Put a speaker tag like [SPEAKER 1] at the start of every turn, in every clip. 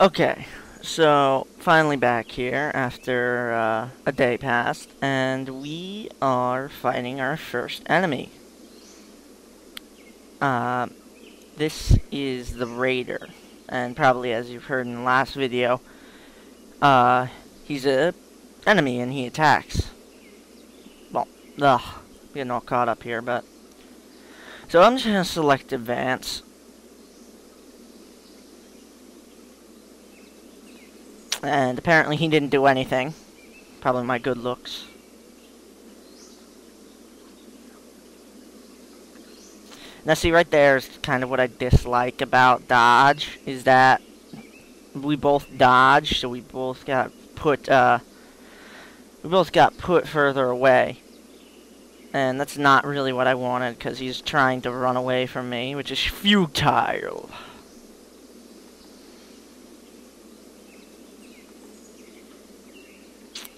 [SPEAKER 1] Okay, so finally back here after a day passed, and we are fighting our first enemy. Uh, this is the Raider, and probably as you've heard in the last video, he's a enemy and he attacks. Well, getting all caught up here, but so I'm just gonna select advance. And apparently he didn't do anything. Probably my good looks. Now see, right there is kind of what I dislike about dodge, is that we both dodged, so we both got put further away. And that's not really what I wanted, because he's trying to run away from me, which is futile.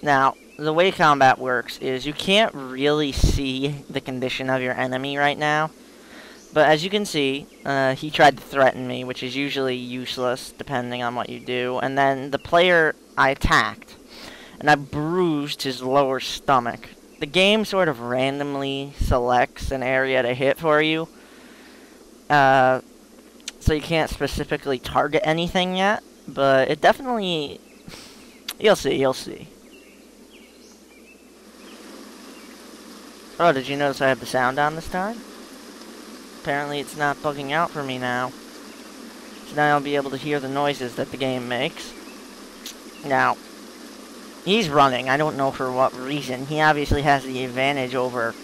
[SPEAKER 1] Now, the way combat works is you can't really see the condition of your enemy right now. But as you can see, he tried to threaten me, which is usually useless, depending on what you do. And then the player I attacked, and I bruised his lower stomach. The game sort of randomly selects an area to hit for you. So you can't specifically target anything yet. But it definitely... You'll see. Oh, did you notice I have the sound on this time? Apparently it's not bugging out for me now. So now I'll be able to hear the noises that the game makes. Now, he's running. I don't know for what reason. He obviously has the advantage over...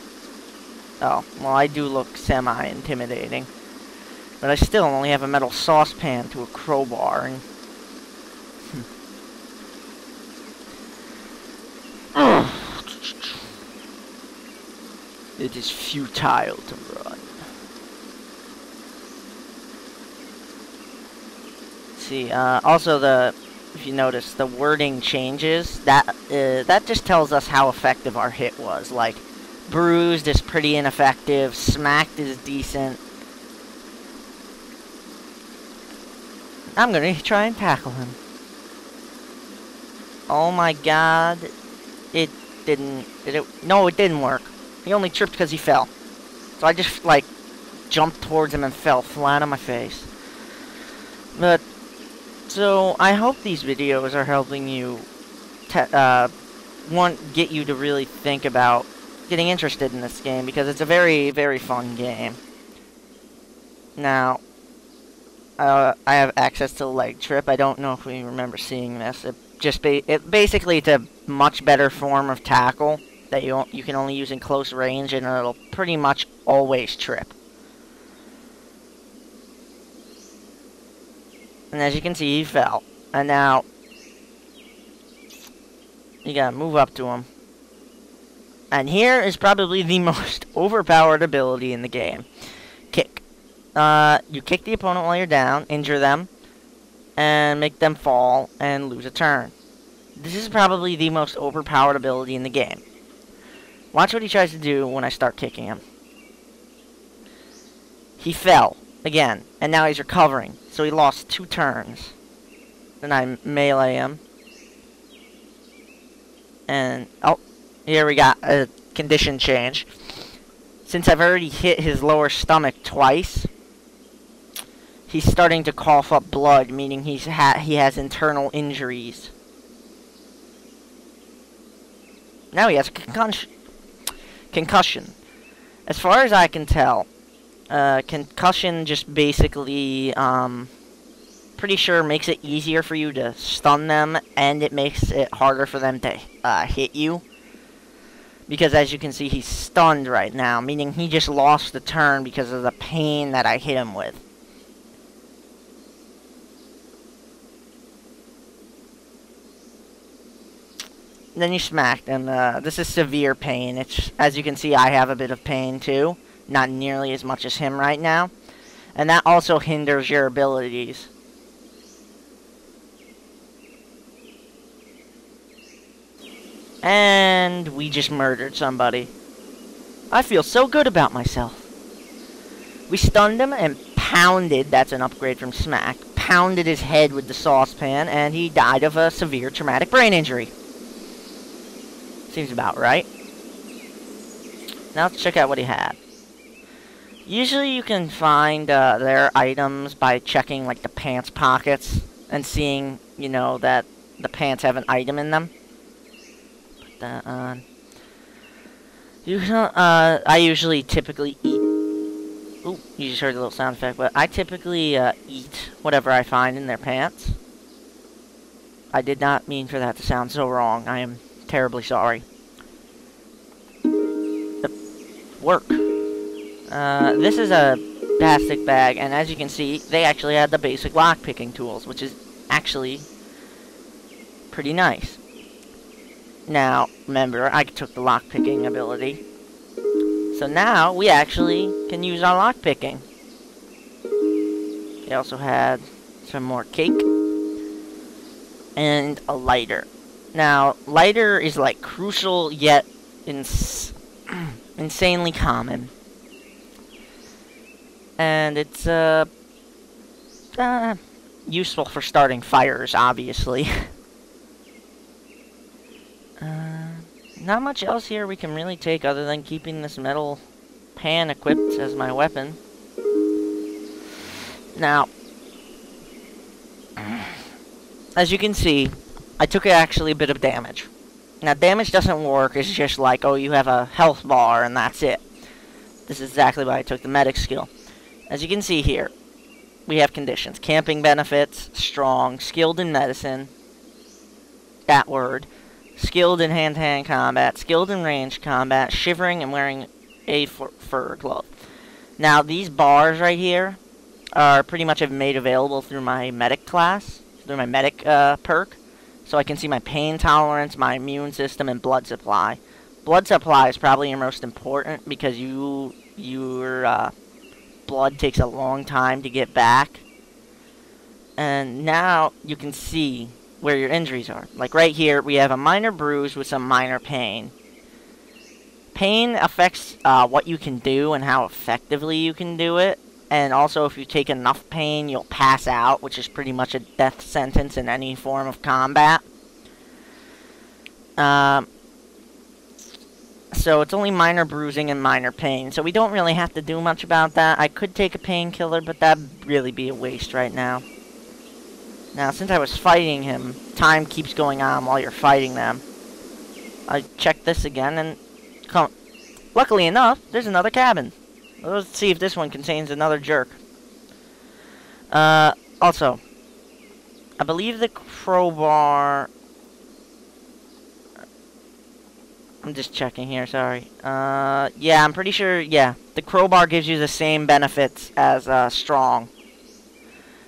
[SPEAKER 1] Oh, well, I do look semi-intimidating. But I still only have a metal saucepan to a crowbar, and... It is futile to run. See, also if you notice, the wording changes. That just tells us how effective our hit was. Like, bruised is pretty ineffective, smacked is decent. I'm gonna try and tackle him. Oh my god. No, it didn't work. He only tripped because he fell. So I just, like, jumped towards him and fell flat on my face. But, so, I hope these videos are helping you, get you to really think about getting interested in this game, because it's a very, very fun game. Now, I have access to leg trip. I don't know if we remember seeing this. Basically, it's a much better form of tackle that you can only use in close range, and it'll pretty much always trip. And as you can see, he fell. And now, you gotta move up to him. And here is probably the most overpowered ability in the game. Kick. You kick the opponent while you're down, injure them, and make them fall and lose a turn. This is probably the most overpowered ability in the game. Watch what he tries to do when I start kicking him. He fell, again, and now he's recovering, so he lost 2 turns. Then I melee him. And, oh, here we got a condition change. Since I've already hit his lower stomach twice, he's starting to cough up blood, meaning he has internal injuries. Now he has a concussion. As far as I can tell, concussion just basically, pretty sure makes it easier for you to stun them, and it makes it harder for them to hit you. Because as you can see, he's stunned right now, meaning he just lost the turn because of the pain that I hit him with. Then you smacked, and this is severe pain. As you can see, I have a bit of pain too. Not nearly as much as him right now. And that also hinders your abilities. And we just murdered somebody. I feel so good about myself. We stunned him and pounded, that's an upgrade from smack, pounded his head with the saucepan, and he died of a severe traumatic brain injury. Seems about right. Now let's check out what he had. Usually you can find their items by checking like the pants pockets and seeing, you know, that the pants have an item in them. Put that on. I usually typically eat. Ooh, you just heard a little sound effect, but I typically eat whatever I find in their pants. I did not mean for that to sound so wrong. I am terribly sorry. Work. This is a plastic bag, and as you can see, they actually had the basic lock-picking tools, which is actually pretty nice. Now, remember, I took the lock-picking ability. So now, we actually can use our lock-picking. They also had some more cake. And a lighter. Now, lighter is like crucial, yet insanely common. And it's, useful for starting fires, obviously. Not much else here we can really take other than keeping this metal pan equipped as my weapon. Now, as you can see, I took actually a bit of damage. Now, damage doesn't work. It's just like, oh, you have a health bar and that's it. This is exactly why I took the medic skill. As you can see here, we have conditions. Camping benefits, strong, skilled in medicine, that word, skilled in hand-to-hand combat, skilled in ranged combat, shivering, and wearing a fur glove. Now, these bars right here are pretty much made available through my medic class, through my medic perk. So I can see my pain tolerance, my immune system, and blood supply. Blood supply is probably your most important because your blood takes a long time to get back. And now you can see where your injuries are. Like right here, we have a minor bruise with some minor pain. Pain affects what you can do and how effectively you can do it. And also, if you take enough pain, you'll pass out, which is pretty much a death sentence in any form of combat. So it's only minor bruising and minor pain. So we don't really have to do much about that. I could take a painkiller, but that'd really be a waste right now. Now, since I was fighting him, time keeps going on while you're fighting them. I checked this again, and luckily enough, there's another cabin. Let's see if this one contains another jerk. Also, I believe the crowbar... I'm just checking here, sorry. Yeah, I'm pretty sure, yeah. The crowbar gives you the same benefits as, strong.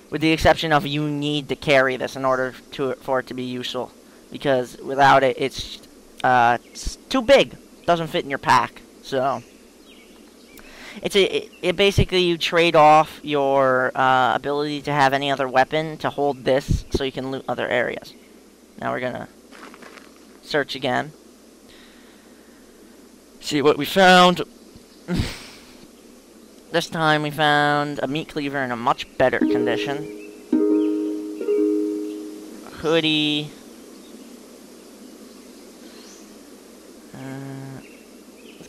[SPEAKER 1] With the exception of you need to carry this in order for it to be useful. Because without it, it's too big. It doesn't fit in your pack, so... It basically, you trade off your ability to have any other weapon to hold this so you can loot other areas. Now we're gonna search again. See what we found. This time we found a meat cleaver in a much better condition. Hoodie.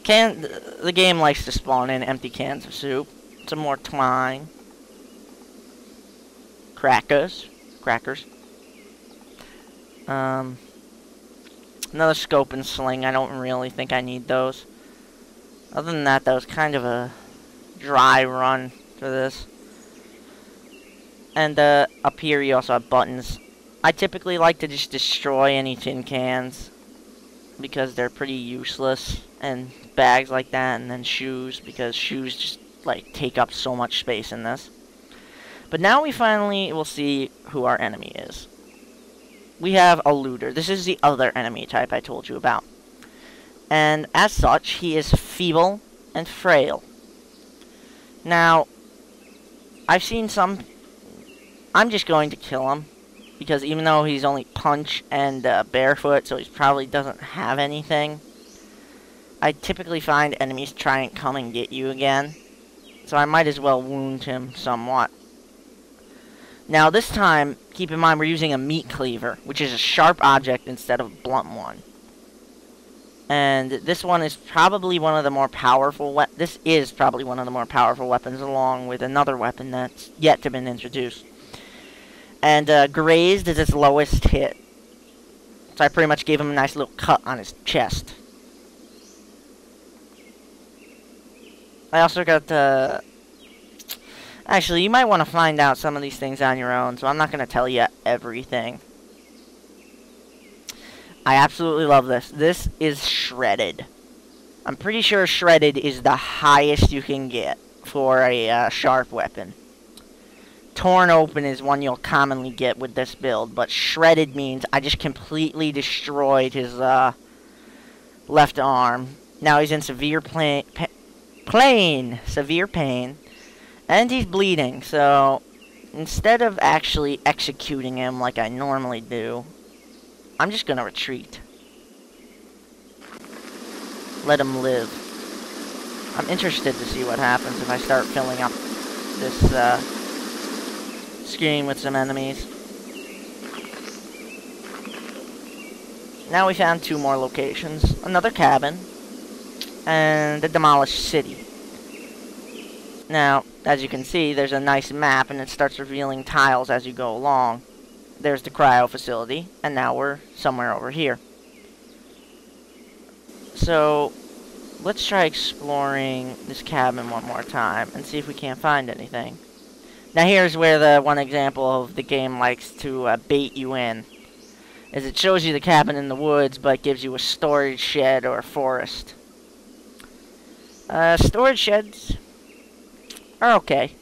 [SPEAKER 1] The game likes to spawn in empty cans of soup. Some more twine. Crackers. Another scope and sling. I don't really think I need those. Other than that, that was kind of a dry run for this. And up here you also have buttons. I typically like to just destroy any tin cans because they're pretty useless, and bags like that, and then shoes, because shoes just like take up so much space in this. But now we finally will see who our enemy is. We have a looter. This is the other enemy type I told you about. And as such, he is feeble and frail. Now, I've seen some... I'm just going to kill him, because even though he's only punch and barefoot, so he probably doesn't have anything, I typically find enemies try and come and get you again. So I might as well wound him somewhat. Now this time, keep in mind we're using a meat cleaver, which is a sharp object instead of a blunt one. And this one is probably one of the more powerful this is probably one of the more powerful weapons, along with another weapon that's yet to be introduced. And grazed is its lowest hit. So I pretty much gave him a nice little cut on his chest. I also got actually, you might want to find out some of these things on your own, so I'm not going to tell you everything. I absolutely love this. This is shredded. I'm pretty sure shredded is the highest you can get for a sharp weapon. Torn open is one you'll commonly get with this build, but shredded means I just completely destroyed his left arm. Now he's in severe severe pain, and he's bleeding, so instead of actually executing him like I normally do, I'm just gonna retreat. Let him live. I'm interested to see what happens if I start filling up this screen with some enemies. Now we found 2 more locations. Another cabin, and a demolished city. Now, as you can see, there's a nice map, and it starts revealing tiles as you go along. There's the cryo facility, and now we're somewhere over here. So, let's try exploring this cabin one more time, and see if we can't find anything. Now here's where the one example of the game likes to bait you in. Is it shows you the cabin in the woods, but gives you a storage shed or a forest. Storage sheds are okay.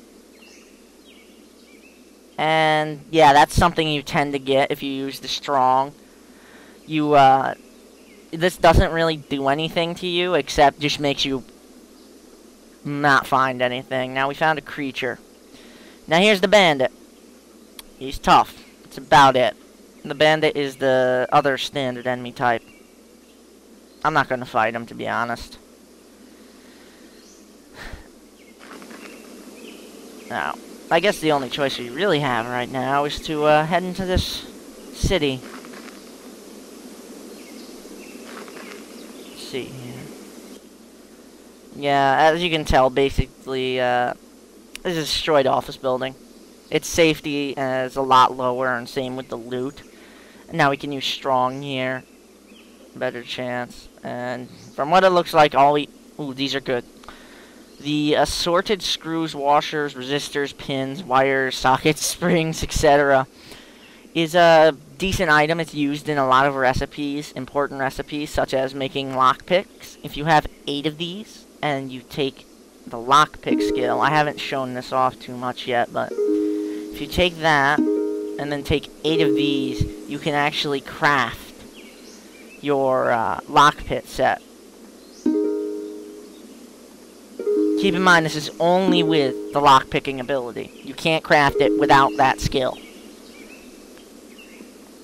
[SPEAKER 1] And yeah, that's something you tend to get if you use the strong. This doesn't really do anything to you, except just makes you not find anything. Now we found a creature. Now here's the bandit. He's tough. That's about it. The bandit is the other standard enemy type. I'm not going to fight him, to be honest. Now, I guess the only choice we really have right now is to head into this city. Let's see here. Yeah, as you can tell, basically, this is a destroyed office building. Its safety is a lot lower, and same with the loot. And now we can use strong here. Better chance. And from what it looks like, ooh, these are good. The assorted screws, washers, resistors, pins, wires, sockets, springs, etc. is a decent item. It's used in a lot of recipes, important recipes, such as making lockpicks. If you have 8 of these, and you take the lockpick skill, I haven't shown this off too much yet, but if you take that, and then take 8 of these, you can actually craft your lockpick set. Keep in mind, this is only with the lockpicking ability. You can't craft it without that skill.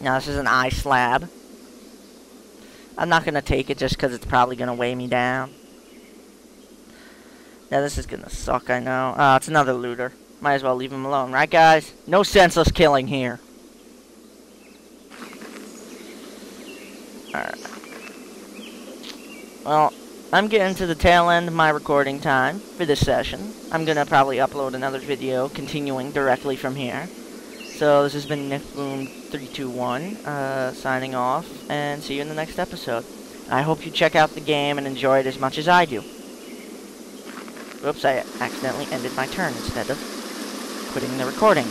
[SPEAKER 1] Now, this is an eye slab. I'm not going to take it just because it's probably going to weigh me down. Now, this is going to suck, I know. It's another looter. Might as well leave him alone, right, guys? No senseless killing here. Alright. Well, I'm getting to the tail end of my recording time for this session. I'm going to probably upload another video continuing directly from here. So this has been NickBoom321 signing off, and see you in the next episode. I hope you check out the game and enjoy it as much as I do. Oops, I accidentally ended my turn instead of quitting the recording.